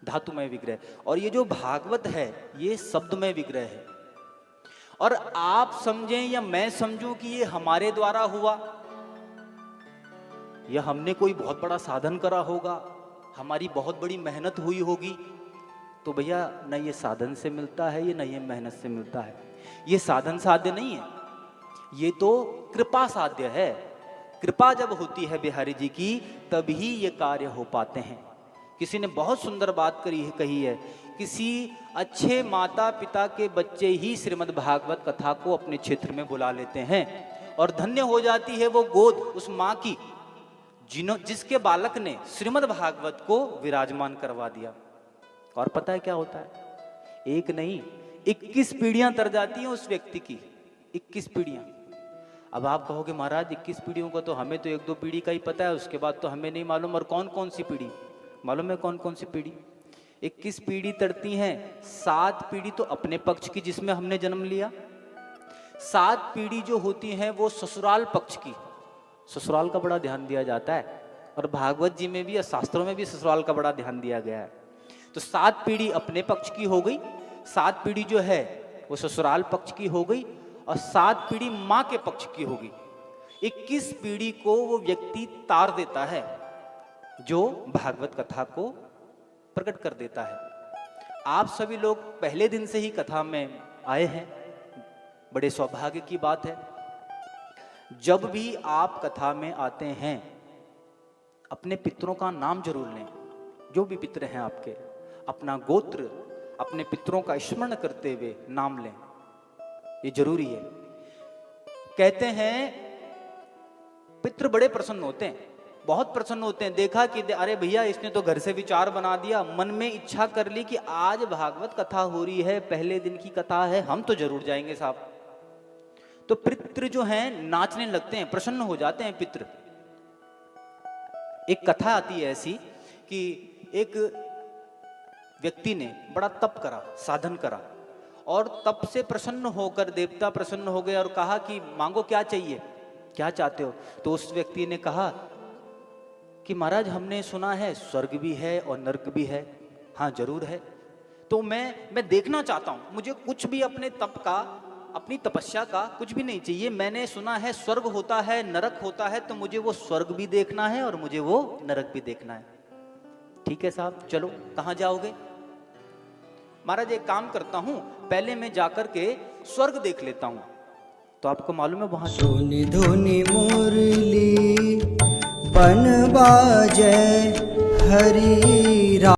धातुमय विग्रह। और ये जो भागवत है ये शब्दमय विग्रह है। और आप समझें या मैं समझूं कि ये हमारे द्वारा हुआ, या हमने कोई बहुत बड़ा साधन करा होगा, हमारी बहुत बड़ी मेहनत हुई होगी, तो भैया न ये साधन से मिलता है, ये न ये मेहनत से मिलता है। ये साधन साध्य नहीं है, ये तो कृपा साध्य है। कृपा जब होती है बिहारी जी की, तभी ये कार्य हो पाते हैं। किसी ने बहुत सुंदर बात कही है, किसी अच्छे माता पिता के बच्चे ही श्रीमद् भागवत कथा को अपने क्षेत्र में बुला लेते हैं, और धन्य हो जाती है वो गोद उस माँ की जिसके बालक ने श्रीमद् भागवत को विराजमान करवा दिया। और पता है क्या होता है, एक नहीं 21 पीढ़ियां तर जाती हैं उस व्यक्ति की, 21 पीढ़ियां। अब आप कहोगे महाराज 21 पीढ़ियों का तो हमें तो 1-2 पीढ़ी का ही पता है, उसके बाद तो हमें नहीं मालूम। और कौन कौन सी पीढ़ी मालूम है? कौन कौन सी पीढ़ी? 21 पीढ़ी तरती हैं। 7 पीढ़ी तो अपने पक्ष की जिसमें हमने जन्म लिया, 7 पीढ़ी जो होती हैं वो ससुराल पक्ष की। ससुराल का बड़ा ध्यान दिया जाता है, और भागवत जी में भी और शास्त्रों में भी ससुराल का बड़ा ध्यान दिया गया है। तो 7 पीढ़ी अपने पक्ष की हो गई, 7 पीढ़ी जो है वो ससुराल पक्ष की हो गई, और 7 पीढ़ी माँ के पक्ष की होगी। 21 पीढ़ी को वो व्यक्ति तार देता है जो भागवत कथा को प्रकट कर देता है। आप सभी लोग पहले दिन से ही कथा में आए हैं, बड़े सौभाग्य की बात है। जब भी आप कथा में आते हैं अपने पितरों का नाम जरूर लें, जो भी पितर हैं आपके, अपना गोत्र, अपने पितरों का स्मरण करते हुए नाम लें, ये जरूरी है। कहते हैं पितृ बड़े प्रसन्न होते हैं, बहुत प्रसन्न होते हैं। देखा कि अरे भैया इसने तो घर से विचार बना दिया, मन में इच्छा कर ली कि आज भागवत कथा हो रही है, पहले दिन की कथा है, हम तो जरूर जाएंगे साहब। तो पितृ जो हैं नाचने लगते हैं, प्रसन्न हो जाते हैं पितृ। एक कथा आती है ऐसी कि एक व्यक्ति ने बड़ा तप करा, साधन करा, और तप से प्रसन्न होकर देवता प्रसन्न हो गए और कहा कि मांगो क्या चाहिए, क्या चाहते हो। तो उस व्यक्ति ने कहा कि महाराज हमने सुना है स्वर्ग भी है और नर्क भी है। हाँ जरूर है, तो मैं देखना चाहता हूं, मुझे कुछ भी अपने तप का, अपनी तपस्या का कुछ भी नहीं चाहिए। मैंने सुना है स्वर्ग होता है, नरक होता है, तो मुझे वो स्वर्ग भी देखना है और मुझे वो नरक भी देखना है। ठीक है साहब, चलो कहाँ जाओगे? महाराज एक काम करता हूं, पहले मैं जाकर के स्वर्ग देख लेता हूं। तो आपको मालूम है वहां धुनि धुनि मुरली बन बाजै हरि।